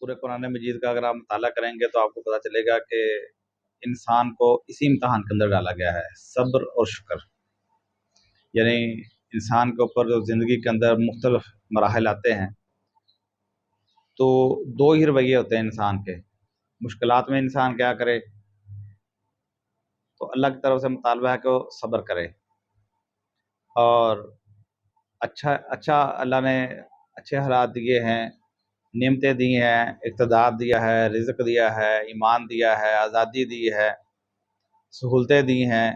پورے قرآن مجید کا اگر آپ مطالعہ کریں گے تو آپ کو پتہ چلے گا کہ انسان کو اسی امتحان کے اندر ڈالا گیا ہے، صبر اور شکر۔ یعنی انسان کے اوپر جو زندگی کے اندر مختلف مراحل آتے ہیں تو دو ہی رویے ہوتے ہیں انسان کے۔ مشکلات میں انسان کیا کرے؟ تو اللہ کی طرف سے مطالبہ ہے کہ وہ صبر کرے، اور اچھا اللہ نے اچھے حالات دیے ہیں، نعمتیں دی ہیں، اقتدار دیا ہے، رزق دیا ہے، ایمان دیا ہے، آزادی دی ہے، سہولتیں دی ہیں،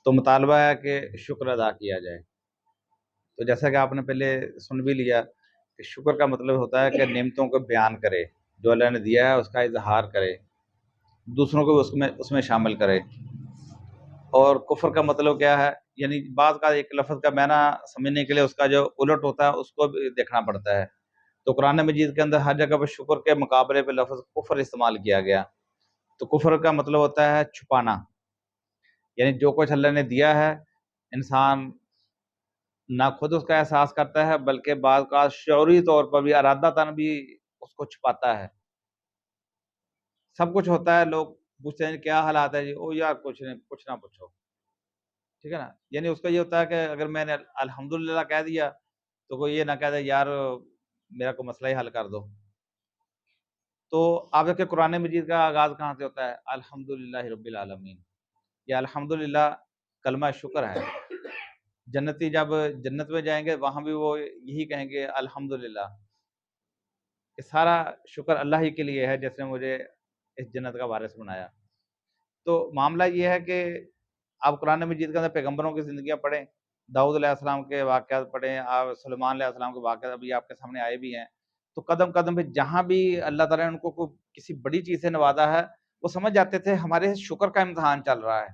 تو مطالبہ ہے کہ شکر ادا کیا جائے۔ تو جیسا کہ آپ نے پہلے سن بھی لیا کہ شکر کا مطلب ہوتا ہے کہ نعمتوں کو بیان کرے، جو اللہ نے دیا ہے اس کا اظہار کرے، دوسروں کو بھی اس میں شامل کرے۔ اور کفر کا مطلب کیا ہے؟ یعنی بعض کا ایک لفظ کا معنی سمجھنے کے لیے اس کا جو الٹ ہوتا ہے اس کو بھی دیکھنا پڑتا ہے۔ تو قرآن مجید کے اندر ہر جگہ پہ شکر کے مقابلے پہ لفظ کفر استعمال کیا گیا۔ تو کفر کا مطلب ہوتا ہے چھپانا، یعنی جو کچھ اللہ نے دیا ہے انسان نہ خود اس کا احساس کرتا ہے، بلکہ بعض کا شعوری طور پر بھی ارادہ تن بھی اس کو چھپاتا ہے۔ سب کچھ ہوتا ہے، لوگ پوچھتے ہیں کیا حالات ہے جی، او یار کچھ نہیں، کچھ نہ پوچھو، ٹھیک ہے نا۔ یعنی اس کا یہ ہوتا ہے کہ اگر میں نے الحمدللہ کہہ دیا تو کوئی یہ نہ کہہ دے یار میرا کوئی مسئلہ ہی حل کر دو۔ تو آپ دیکھیں قرآن مجید کا آغاز کہاں سے ہوتا ہے؟ الحمدللہ رب العالمین۔ یہ الحمدللہ کلمہ شکر ہے۔ جنتی جب جنت میں جائیں گے وہاں بھی وہ یہی کہیں گے الحمدللہ، کہ سارا شکر اللہ ہی کے لیے ہے جس نے مجھے اس جنت کا وارث بنایا۔ تو معاملہ یہ ہے کہ آپ قرآن مجید کے اندر پیغمبروں کی زندگیاں پڑھیں، داؤد علیہ السلام کے واقعات پڑھیں، آپ سلیمان علیہ السلام کے واقعات ابھی آپ کے سامنے آئے بھی ہیں۔ تو قدم قدم پہ جہاں بھی اللہ تعالیٰ نے ان کو کسی بڑی چیز سے نوازا ہے وہ سمجھ جاتے تھے ہمارے شکر کا امتحان چل رہا ہے۔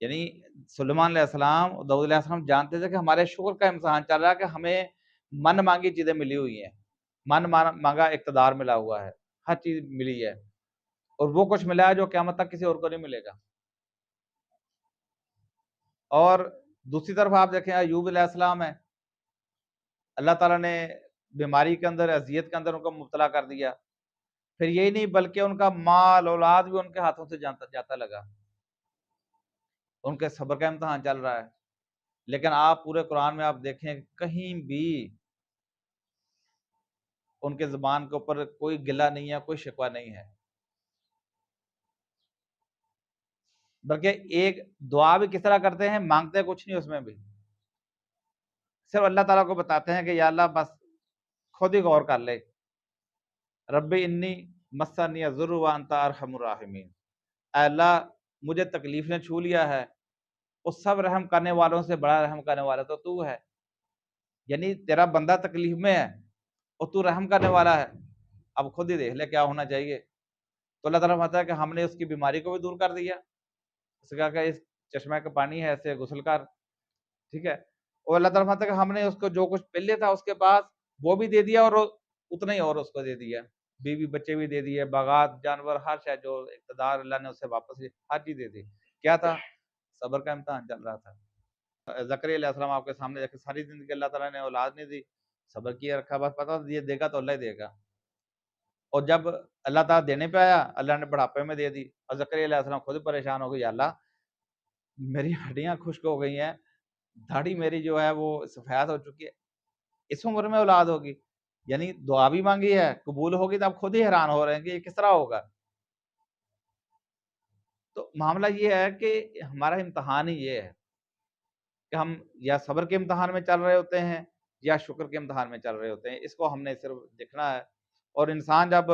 یعنی سلیمان علیہ السلام اور داؤد علیہ السلام جانتے تھے کہ ہمارے شکر کا امتحان چل رہا ہے، کہ ہمیں من مانگی چیزیں ملی ہوئی ہیں، من مانگا اقتدار ملا ہوا ہے، ہر چیز ملی ہے، اور وہ کچھ ملا ہے جو قیامت تک کسی اور کو نہیں ملے گا۔ اور دوسری طرف آپ دیکھیں ایوب علیہ السلام ہے، اللہ تعالیٰ نے بیماری کے اندر، اذیت کے اندر ان کو مبتلا کر دیا، پھر یہی نہیں بلکہ ان کا مال اولاد بھی ان کے ہاتھوں سے جاتا لگا، ان کے صبر کا امتحان چل رہا ہے۔ لیکن آپ پورے قرآن میں آپ دیکھیں کہیں بھی ان کے زبان کے اوپر کوئی گلہ نہیں ہے، کوئی شکوہ نہیں ہے، بلکہ ایک دعا بھی کس طرح کرتے ہیں، مانگتے کچھ نہیں اس میں بھی، صرف اللہ تعالیٰ کو بتاتے ہیں کہ یا اللہ بس خود ہی غور کر لے، رب انی مسنی الضر وانت ارحم الراحمین، اے اللہ مجھے تکلیف نے چھو لیا ہے، اس سب رحم کرنے والوں سے بڑا رحم کرنے والا تو ہے۔ یعنی تیرا بندہ تکلیف میں ہے اور تو رحم کرنے والا ہے، اب خود ہی دیکھ لے کیا ہونا چاہیے۔ تو اللہ تعالیٰ فرماتا ہے کہ ہم نے اس کی بیماری کو بھی دور کر دیا، اس نے کہا کہ اس چشمہ کا پانی ہے ایسے غسل کر، ٹھیک ہے۔ اور اللہ تعالیٰ فرماتا ہے کہ ہم نے اس کو جو کچھ پہلے تھا اس کے پاس وہ بھی دے دیا، اور اتنا ہی اور اس کو دے دیا، بیوی بچے بھی دے دیے، باغات جانور ہر شے جو اقتدار اللہ نے اسے واپس ہر چیز دے دی۔ کیا تھا؟ صبر کا امتحان چل رہا تھا۔ زکریا علیہ السلام آپ کے سامنے دیکھیں، ساری زندگی اللہ تعالیٰ نے اولاد نہیں دی، صبر کیے رکھا، بس پتہ یہ دے گا تو اللہ ہی دے گا، اور جب اللہ تعالیٰ دینے پہ آیا اللہ نے بڑھاپے میں دے دی، اور زکریا علیہ السلام خود پریشان ہو گئی، اللہ میری ہڈیاں خشک ہو گئی ہیں، داڑھی میری جو ہے وہ سفید ہو چکی ہے، اس عمر میں اولاد ہوگی؟ یعنی دعا بھی مانگی ہے، قبول ہوگی، تو آپ خود ہی حیران ہو رہے ہیں کہ یہ کس طرح ہوگا۔ تو معاملہ یہ ہے کہ ہمارا امتحان ہی یہ ہے کہ ہم یا صبر کے امتحان میں چل رہے ہوتے ہیں یا شکر کے امتحان میں چل رہے ہوتے ہیں، اس کو ہم نے صرف دیکھنا ہے۔ اور انسان جب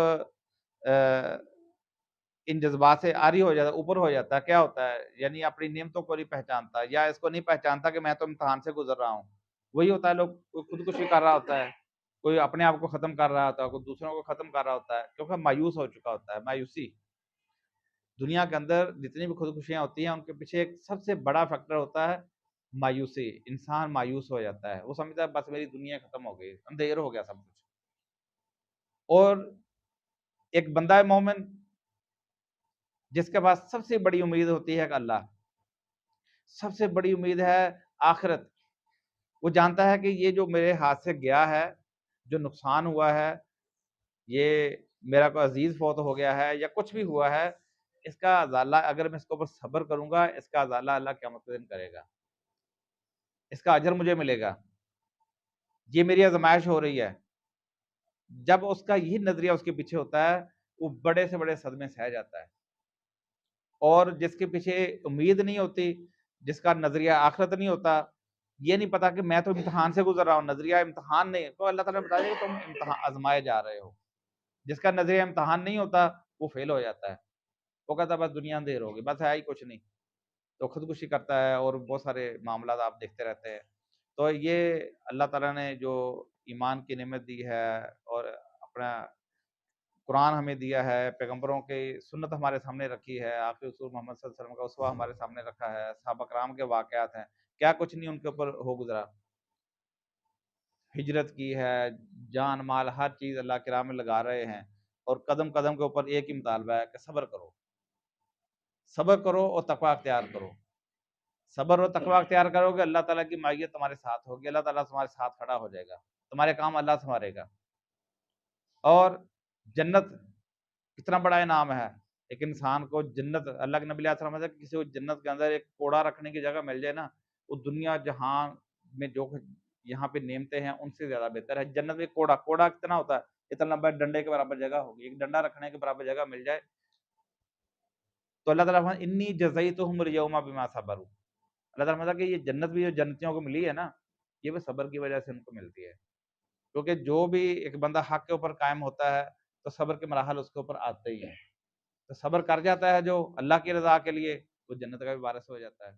ان جذبات سے عاری ہو جاتا ہے، اوپر ہو جاتا ہے، کیا ہوتا ہے؟ یعنی اپنی نعمتوں کو نہیں پہچانتا، یا اس کو نہیں پہچانتا کہ میں تو امتحان سے گزر رہا ہوں۔ وہی ہوتا ہے، لوگ کوئی خودکشی کر رہا ہوتا ہے، کوئی اپنے آپ کو ختم کر رہا ہوتا ہے، کوئی دوسروں کو ختم کر رہا ہوتا ہے، کیونکہ مایوس ہو چکا ہوتا ہے۔ مایوسی دنیا کے اندر جتنی بھی خودکشیاں ہوتی ہیں ان کے پیچھے ایک سب سے بڑا فیکٹر ہوتا ہے مایوسی۔ انسان مایوس ہو جاتا ہے، وہ سمجھتا ہے بس میری دنیا ختم ہو گئی، اندھیر ہو گیا سب کچھ۔ اور ایک بندہ مومن جس کے پاس سب سے بڑی امید ہوتی ہے کہ اللہ، سب سے بڑی امید ہے آخرت، وہ جانتا ہے کہ یہ جو میرے ہاتھ سے گیا ہے جو نقصان ہوا ہے، یہ میرا کوئی عزیز فوت ہو گیا ہے یا کچھ بھی ہوا ہے، اس کا ازالہ اگر میں اس کے اوپر صبر کروں گا، اس کا ازالہ اللہ قیامت کے دن کرے گا، اس کا اجر مجھے ملے گا. یہ میری آزمائش ہو رہی ہے. جب اس کا یہی نظریہ اس کے پیچھے ہوتا ہے، وہ بڑے سے بڑے صدمے سہ جاتا ہے. اور جس کے پیچھے امید نہیں ہوتی، جس کا نظریہ آخرت نہیں ہوتا، یہ نہیں پتا کہ میں تو امتحان سے گزر رہا ہوں، نظریہ امتحان نہیں ہے، تو اللہ تعالیٰ نے بتا دیا کہ تم امتحان آزمائے جا رہے ہو. جس کا نظریہ امتحان نہیں ہوتا وہ فیل ہو جاتا ہے، وہ کہتا ہے بس دنیا اندھیر ہوگی، بس ہے ہی کچھ نہیں، تو خودکشی کرتا ہے اور بہت سارے معاملات آپ دیکھتے رہتے ہیں. تو یہ اللہ تعالیٰ نے جو ایمان کی نعمت دی ہے اور اپنا قرآن ہمیں دیا ہے، پیغمبروں کی سنت ہمارے سامنے رکھی ہے، آخری رسول محمد صلی اللہ علیہ وسلم کا اسوہ ہمارے سامنے رکھا ہے، صحابہ کرام کے واقعات ہیں، کیا کچھ نہیں ان کے اوپر ہو گزرا. ہجرت کی ہے، جان مال ہر چیز اللہ کی راہ میں لگا رہے ہیں، اور قدم قدم کے اوپر ایک ہی مطالبہ ہے کہ صبر کرو، صبر کرو اور تقوی اختیار کرو. صبر اور تقوی اختیار کرو گے، اللہ تعالیٰ کی معیت تمہارے ساتھ ہوگی، اللہ تعالیٰ تمہارے ساتھ کھڑا ہو جائے گا، تمہارے کام اللہ سنوارے گا. اور جنت کتنا بڑا انعام ہے. ایک انسان کو جنت، اللہ کے نبی علیہ السلام کہ کسی کو جنت کے اندر ایک کوڑا رکھنے کی جگہ مل جائے نا، وہ دنیا جہاں میں جو یہاں پہ نعمتیں ہیں ان سے زیادہ بہتر ہے. جنت میں کوڑا، کوڑا کتنا ہوتا ہے، اتنا لمبا ڈنڈے کے برابر جگہ ہوگی، ایک ڈنڈا رکھنے کے برابر جگہ مل جائے. تو اللہ تعالیٰ فرماتا ہے انی جزیتہم الیوم بما صبروا. اللہ تعالیٰ فرماتا ہے کہ یہ جنت بھی جو جنتیوں کو ملی ہے نا، یہ بھی صبر کی وجہ سے ان کو ملتی ہے. کیونکہ جو بھی ایک بندہ حق کے اوپر قائم ہوتا ہے تو صبر کے مراحل اس کے اوپر آتے ہی ہیں. تو صبر کر جاتا ہے جو اللہ کی رضا کے لیے، وہ جنت کا بھی وارث ہو جاتا ہے.